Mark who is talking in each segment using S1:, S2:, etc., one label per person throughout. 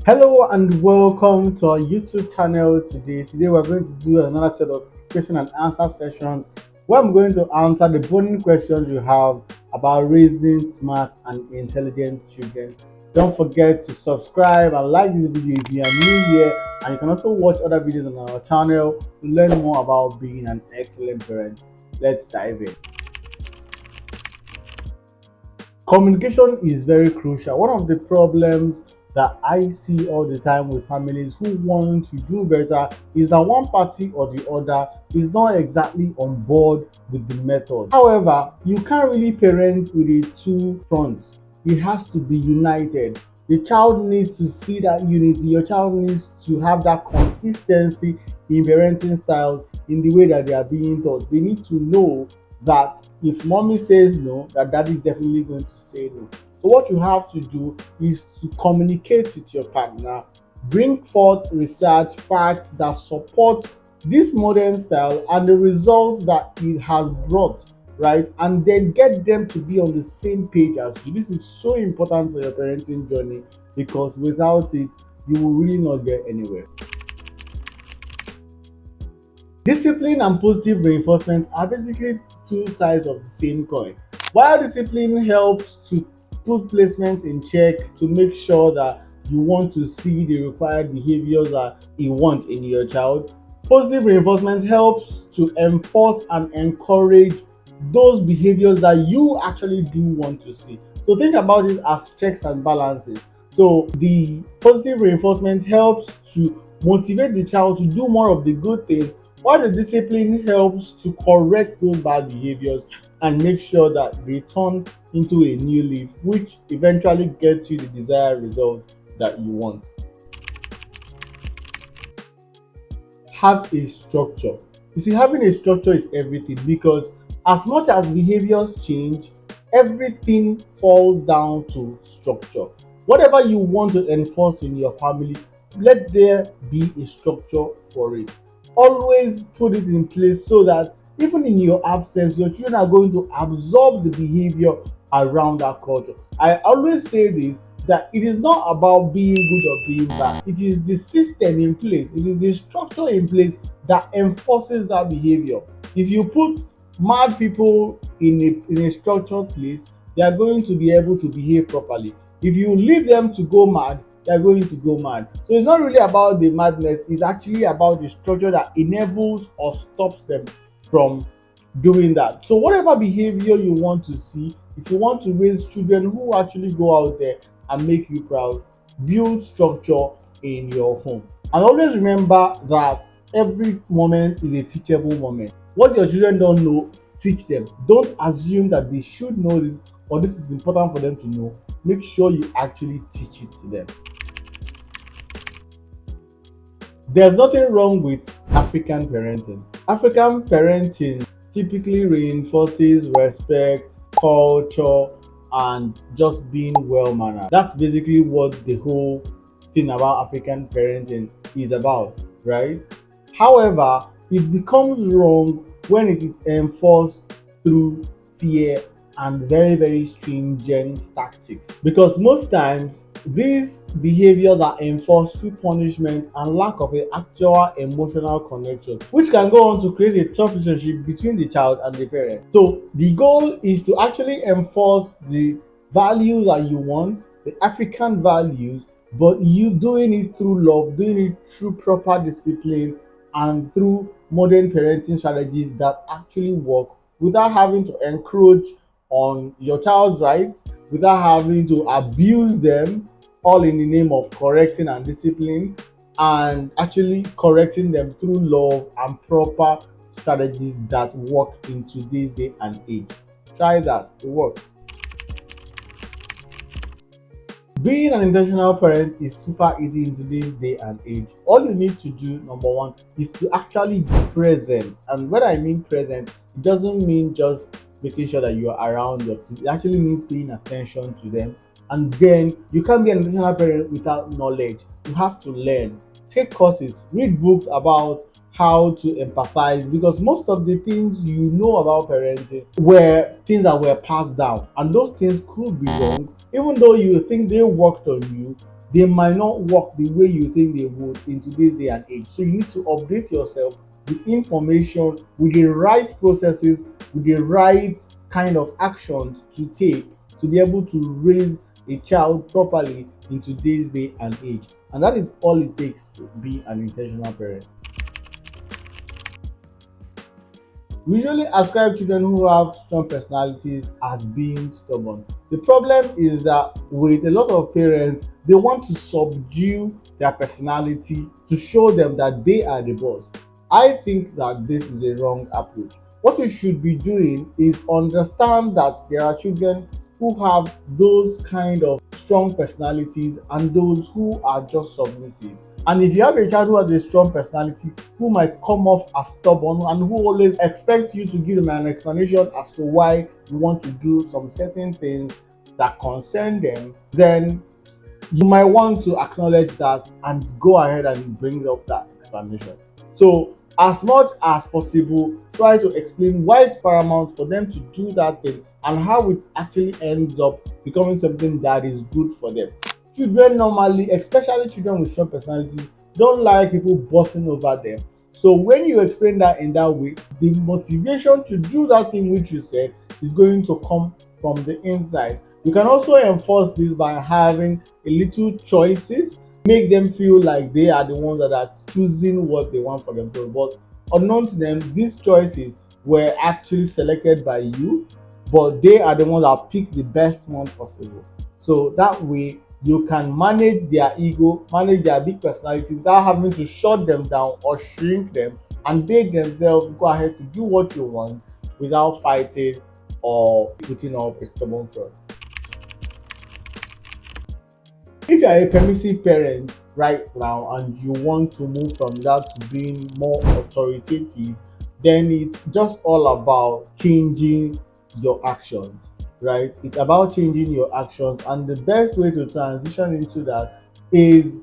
S1: Hello and welcome to our YouTube channel today. Today we're going to do another set of question and answer sessions where I'm going to answer the burning questions you have about raising smart and intelligent children. Don't forget to subscribe and like this video if you are new here, and you can also watch other videos on our channel to learn more about being an excellent parent. Let's dive in. Communication is very crucial. One of the problems that I see all the time with families who want to do better is that one party or the other is not exactly on board with the method. However, you can't really parent with a two fronts. It has to be united. The child needs to see that unity. Your child needs to have that consistency in parenting styles in the way that they are being taught. They need to know that if mommy says no, that daddy is definitely going to say no. So what you have to do is to communicate with your partner, bring forth research facts that support this modern style and the results that it has brought, right? And then get them to be on the same page as you. This is so important for your parenting journey because without it, you will really not get anywhere. Discipline and positive reinforcement are basically two sides of the same coin. While discipline helps to put placement in check to make sure that you want to see the required behaviors that you want in your child, positive reinforcement helps to enforce and encourage those behaviors that you actually do want to see. So think about it as checks and balances. So the positive reinforcement helps to motivate the child to do more of the good things, while the discipline helps to correct those bad behaviors and make sure that they turn into a new leaf, which eventually gets you the desired result that you want. Have a structure. You see, having a structure is everything because as much as behaviors change, everything falls down to structure. Whatever you want to enforce in your family, let there be a structure for it. Always put it in place so that even in your absence, your children are going to absorb the behavior around that culture. I always say this, that it is not about being good or being bad. It is the system in place, it is the structure in place that enforces that behavior. If you put mad people in a structured place, they are going to be able to behave properly. If you leave them to go mad, they are going to go mad. So it's not really about the madness, it's actually about the structure that enables or stops them from doing that. So whatever behavior you want to see, if you want to raise children who actually go out there and make you proud, build structure in your home. And always remember that every moment is a teachable moment. What your children don't know, teach them. Don't assume that they should know this or this is important for them to know. Make sure you actually teach it to them. There's nothing wrong with African parenting. African parenting typically reinforces respect, culture, and just being well mannered. That's basically what the whole thing about African parenting is about, right? However, it becomes wrong when it is enforced through fear and very stringent tactics, because most times these behaviors are enforced through punishment and lack of an actual emotional connection, which can go on to create a tough relationship between the child and the parent. So the goal is to actually enforce the values that you want, the African values, but you doing it through love, doing it through proper discipline, and through modern parenting strategies that actually work without having to encroach on your child's rights, without having to abuse them, all in the name of correcting and discipline, and actually correcting them through love and proper strategies that work in today's day and age. Try that, it works. Being an intentional parent is super easy in today's day and age. All you need to do, number one, is to actually be present. And when I mean present, it doesn't mean just making sure that you are around your kids. It actually means paying attention to them. And then you can't be an intentional parent without knowledge. You have to learn, take courses, read books about how to empathize, because most of the things you know about parenting were things that were passed down, and those things could be wrong. Even though you think they worked on you, they might not work the way you think they would in today's day and age. So you need to update yourself with information, with the right processes, with the right kind of actions to take to be able to raise a child properly in today's day and age. And that is all it takes to be an intentional parent. We usually ascribe children who have strong personalities as being stubborn. The problem is that with a lot of parents, they want to subdue their personality to show them that they are the boss. I think that this is a wrong approach. What you should be doing is understand that there are children who have those kind of strong personalities and those who are just submissive. And if you have a child who has a strong personality, who might come off as stubborn and who always expects you to give them an explanation as to why you want to do some certain things that concern them, then you might want to acknowledge that and go ahead and bring up that explanation. So, as much as possible, try to explain why it's paramount for them to do that thing and how it actually ends up becoming something that is good for them. Children normally, especially children with strong personalities, don't like people bossing over them. So when you explain that in that way, the motivation to do that thing which you said is going to come from the inside. You can also enforce this by having a little choices, make them feel like they are the ones that are choosing what they want for themselves. But unknown to them, these choices were actually selected by you, but they are the ones that pick the best one possible. So that way you can manage their ego, manage their big personality without having to shut them down or shrink them, and they themselves go ahead to do what you want without fighting or putting up a stubborn front. If you are a permissive parent right now and you want to move from that to being more authoritative, then it's just all about changing your actions, right? It's about changing your actions, and the best way to transition into that is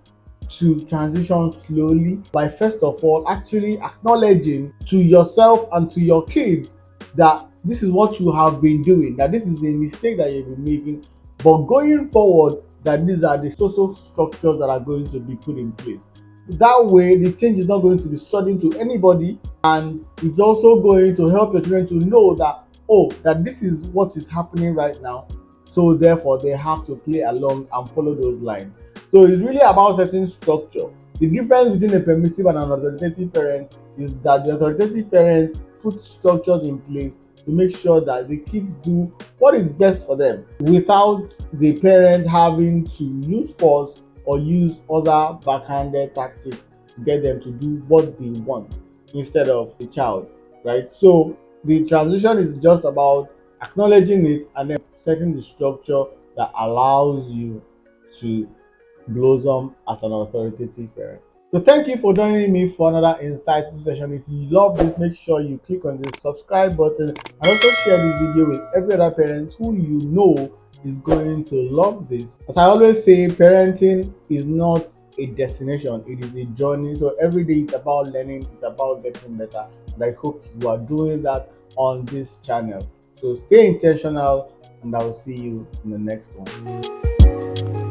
S1: to transition slowly by first of all actually acknowledging to yourself and to your kids that this is what you have been doing, that this is a mistake that you've been making, but going forward, that these are the social structures that are going to be put in place. That way, the change is not going to be sudden to anybody, and it's also going to help your children to know that, oh, that this is what is happening right now. So therefore, they have to play along and follow those lines. So it's really about setting structure. The difference between a permissive and an authoritative parent is that the authoritative parent puts structures in place to make sure that the kids do what is best for them without the parent having to use force or use other backhanded tactics to get them to do what they want instead of the child, right? So the transition is just about acknowledging it and then setting the structure that allows you to blossom as an authoritative parent. So thank you for joining me for another insightful session. If you love this, make sure you click on the subscribe button and also share this video with every other parent who you know is going to love this. As I always say, parenting is not a destination, it is a journey. So every day it's about learning, it's about getting better. And I hope you are doing that on this channel. So stay intentional, and I will see you in the next one.